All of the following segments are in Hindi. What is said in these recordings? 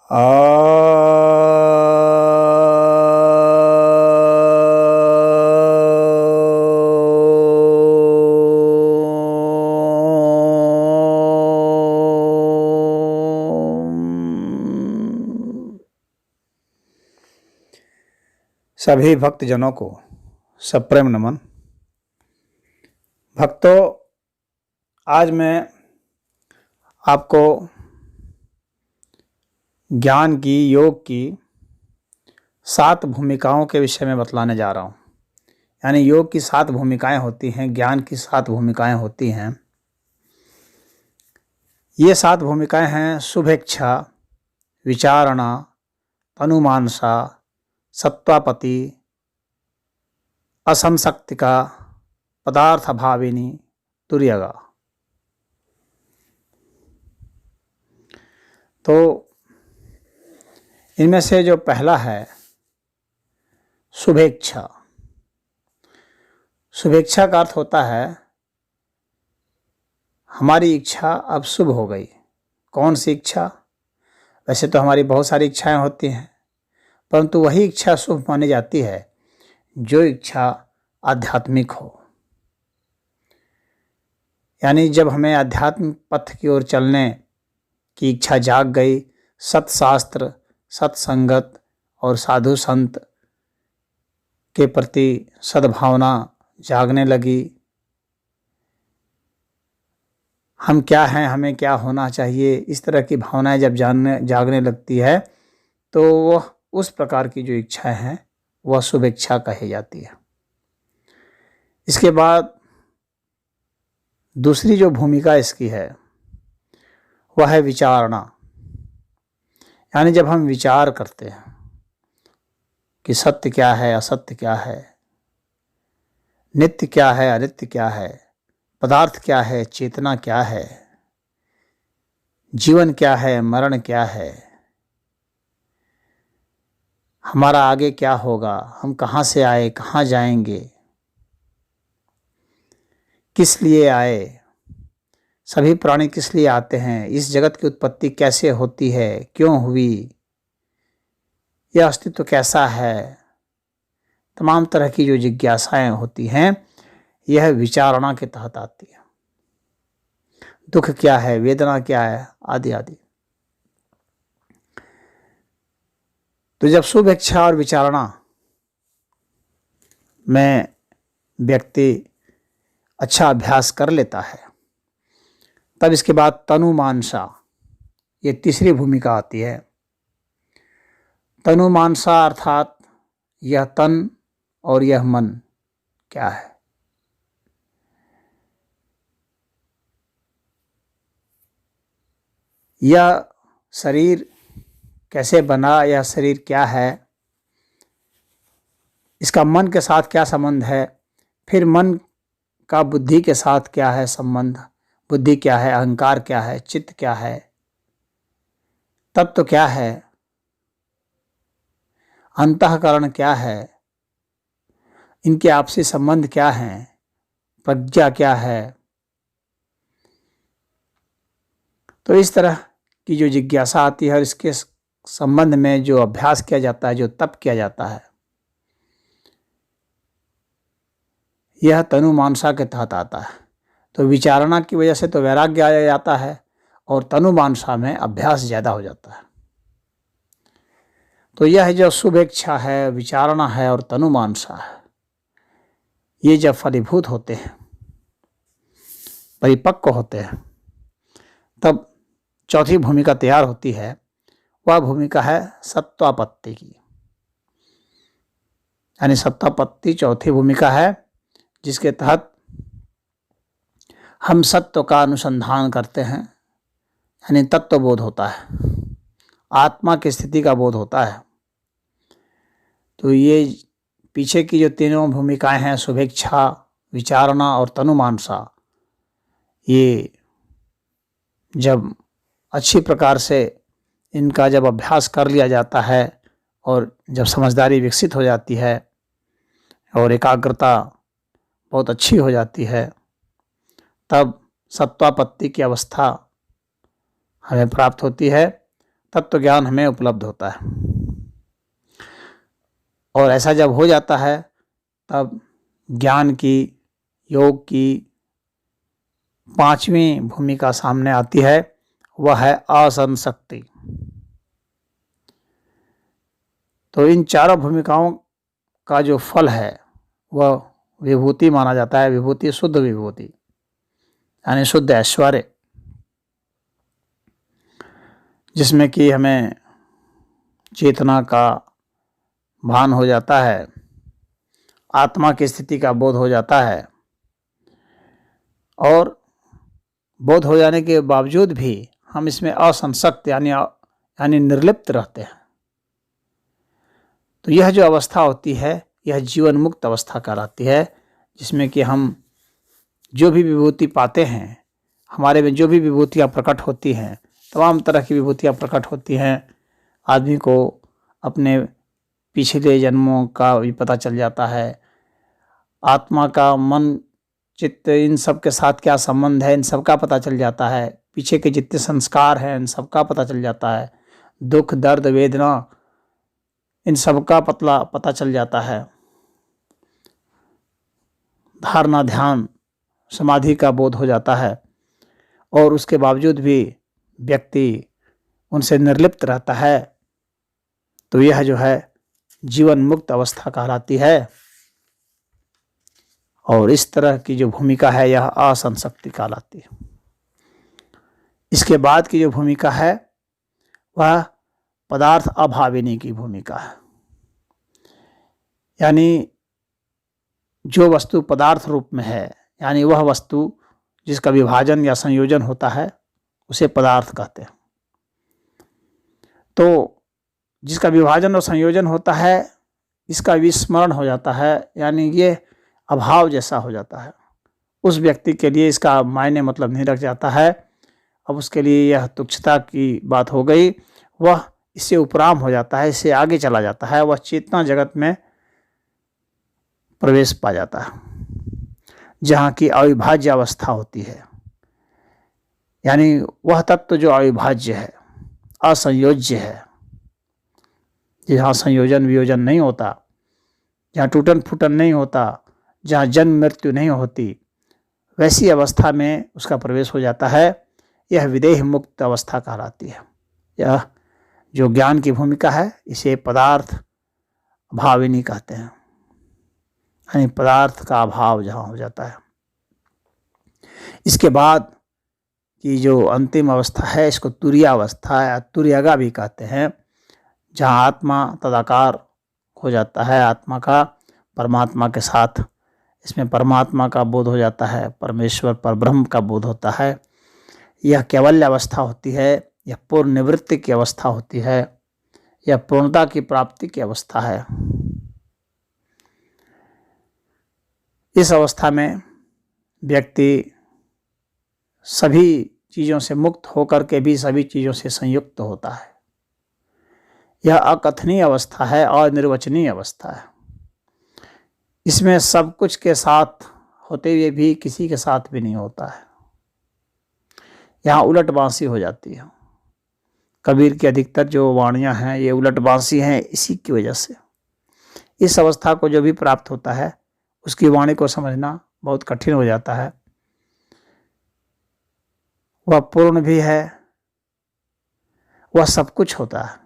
आ सभी भक्तजनों को सप्रेम नमन। भक्तों, आज मैं आपको ज्ञान की, योग की 7 भूमिकाओं के विषय में बतलाने जा रहा हूँ। यानी योग की 7 भूमिकाएं होती हैं, ज्ञान की 7 भूमिकाएं होती हैं। ये 7 भूमिकाएं हैं शुभेच्छा, विचारणा, तनुमानसा, सत्वापति, असंशक्तिका, पदार्थ भाविनी, तुर्यगा। तो इनमें से जो पहला है शुभेच्छा। शुभेच्छा का अर्थ होता है हमारी इच्छा अब शुभ हो गई। कौन सी इच्छा? वैसे तो हमारी बहुत सारी इच्छाएं होती हैं, परंतु वही इच्छा शुभ मानी जाती है जो इच्छा आध्यात्मिक हो। यानी जब हमें आध्यात्मिक पथ की ओर चलने की इच्छा जाग गई, सत्शास्त्र, सत्संगत और साधु संत के प्रति सद्भावना जागने लगी, हम क्या हैं, हमें क्या होना चाहिए, इस तरह की भावनाएं जब जागने लगती है तो वह उस प्रकार की जो इच्छाएं हैं वह शुभेच्छा कही जाती है। इसके बाद दूसरी जो भूमिका इसकी है वह है विचारणा। यानी जब हम विचार करते हैं कि सत्य क्या है, असत्य क्या है, नित्य क्या है, अनित्य क्या है, पदार्थ क्या है, चेतना क्या है, जीवन क्या है, मरण क्या है, हमारा आगे क्या होगा, हम कहाँ से आए, कहाँ जाएंगे, किस लिए आए, सभी प्राणी किस लिए आते हैं, इस जगत की उत्पत्ति कैसे होती है, क्यों हुई, यह अस्तित्व कैसा है, तमाम तरह की जो जिज्ञासाएं होती हैं यह विचारणा के तहत आती है। दुख क्या है, वेदना क्या है, आदि आदि। तो जब शुभेच्छा और विचारणा में व्यक्ति अच्छा अभ्यास कर लेता है, तब इसके बाद तनुमानसा, ये तीसरी भूमिका आती है। तनुमानसा अर्थात यह तन और यह मन क्या है, यह शरीर कैसे बना, यह शरीर क्या है, इसका मन के साथ क्या संबंध है, फिर मन का बुद्धि के साथ क्या है संबंध, बुद्धि क्या है, अहंकार क्या है, चित्त क्या है, तत्व क्या है, अंतःकरण क्या है, इनके आपसी संबंध क्या हैं, प्रज्ञा क्या है। तो इस तरह की जो जिज्ञासा आती है और इसके संबंध में जो अभ्यास किया जाता है, जो तप किया जाता है, यह तनुमानसा के तहत आता है। तो विचारणा की वजह से तो वैराग्य आ जाता है और तनुमानसा में अभ्यास ज़्यादा हो जाता है। तो यह जो शुभेच्छा है, विचारणा है और तनुमानसा है, ये जब फलीभूत होते हैं, परिपक्व होते हैं, तब चौथी भूमिका तैयार होती है। वह भूमिका है सत्वापत्ति की। यानी सत्वापत्ति चौथी भूमिका है जिसके तहत हम सत्व का अनुसंधान करते हैं। यानी तत्व बोध होता है, आत्मा की स्थिति का बोध होता है। तो ये पीछे की जो तीनों भूमिकाएं हैं, शुभेच्छा, विचारणा और तनुमानसा, ये जब अच्छी प्रकार से इनका जब अभ्यास कर लिया जाता है और जब समझदारी विकसित हो जाती है और एकाग्रता बहुत अच्छी हो जाती है, तब सत्वापत्ति की अवस्था हमें प्राप्त होती है। तत्व ज्ञान हमें उपलब्ध होता है। और ऐसा जब हो जाता है तब ज्ञान की, योग की 5वीं भूमिका सामने आती है, वह है असंशक्ति। तो इन चारों भूमिकाओं का जो फल है वह विभूति माना जाता है। विभूति, शुद्ध विभूति यानी शुद्ध ऐश्वर्य, जिसमें कि हमें चेतना का भान हो जाता है, आत्मा की स्थिति का बोध हो जाता है, और बोध हो जाने के बावजूद भी हम इसमें असंशक्त यानी निर्लिप्त रहते हैं। तो यह जो अवस्था होती है यह जीवन मुक्त अवस्था कहलाती है, जिसमें कि हम जो भी विभूति पाते हैं, हमारे में जो भी विभूतियाँ प्रकट होती हैं, तमाम तरह की विभूतियाँ प्रकट होती हैं। आदमी को अपने पिछले जन्मों का भी पता चल जाता है, आत्मा का, मन, चित्त, इन सब के साथ क्या संबंध है, इन सब का पता चल जाता है। पीछे के जितने संस्कार हैं इन सब का पता चल जाता है। दुख, दर्द, वेदना, इन सब का पता चल जाता है। धारणा, ध्यान, समाधि का बोध हो जाता है, और उसके बावजूद भी व्यक्ति उनसे निर्लिप्त रहता है। तो यह जो है जीवन मुक्त अवस्था कहलाती है। और इस तरह की जो भूमिका है यह असंशक्ति कहलाती है। इसके बाद की जो भूमिका है वह पदार्थ अभाविनी की भूमिका है, यानी जो वस्तु पदार्थ रूप में है, यानी वह वस्तु जिसका विभाजन या संयोजन होता है उसे पदार्थ कहते हैं। तो जिसका विभाजन और संयोजन होता है इसका विस्मरण हो जाता है, यानी ये अभाव जैसा हो जाता है। उस व्यक्ति के लिए इसका मायने मतलब नहीं रख जाता है। अब उसके लिए यह तुच्छता की बात हो गई, वह इससे उपराम हो जाता है, इससे आगे चला जाता है, वह चेतना जगत में प्रवेश पा जाता है, जहाँ की अविभाज्य अवस्था होती है। यानी वह तत्व जो अविभाज्य है, असंयोज्य है, जहाँ संयोजन वियोजन नहीं होता, जहाँ टूटन फूटन नहीं होता, जहाँ जन्म मृत्यु नहीं होती, वैसी अवस्था में उसका प्रवेश हो जाता है। यह विदेह मुक्त अवस्था कहलाती है। यह जो ज्ञान की भूमिका है इसे पदार्थ भाविनी कहते हैं, यानी पदार्थ का अभाव जहाँ हो जाता है। इसके बाद की जो अंतिम अवस्था है इसको तुरीय अवस्था या तुर्यगा भी कहते हैं, जहाँ आत्मा तदाकार हो जाता है, आत्मा का परमात्मा के साथ, इसमें परमात्मा का बोध हो जाता है, परमेश्वर पर ब्रह्म का बोध होता है। यह कैवल्य अवस्था होती है, यह पूर्ण निवृत्ति की अवस्था होती है, यह पूर्णता की प्राप्ति की अवस्था है। इस अवस्था में व्यक्ति सभी चीज़ों से मुक्त होकर के भी सभी चीज़ों से संयुक्त होता है। यह अकथनीय अवस्था है और निर्वचनीय अवस्था है। इसमें सब कुछ के साथ होते हुए भी किसी के साथ भी नहीं होता है। यहाँ उलट बांसी हो जाती है। कबीर की अधिकतर जो वाणियाँ हैं ये उलट बांसी हैं इसी की वजह से। इस अवस्था को जो भी प्राप्त होता है उसकी वाणी को समझना बहुत कठिन हो जाता है। वह पूर्ण भी है, वह सब कुछ होता है,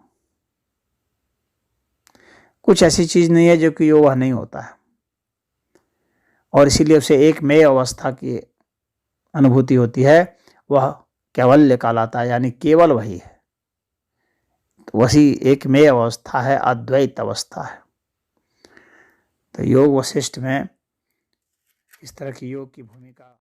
कुछ ऐसी चीज़ नहीं है जो कि वह नहीं होता है, और इसीलिए उसे एक मेय अवस्था की अनुभूति होती है। वह कैवल्य कहलाता है, यानी केवल वही है। तो वही एक मेय अवस्था है, अद्वैत अवस्था है। तो योग वशिष्ठ में इस तरह की योग की भूमिका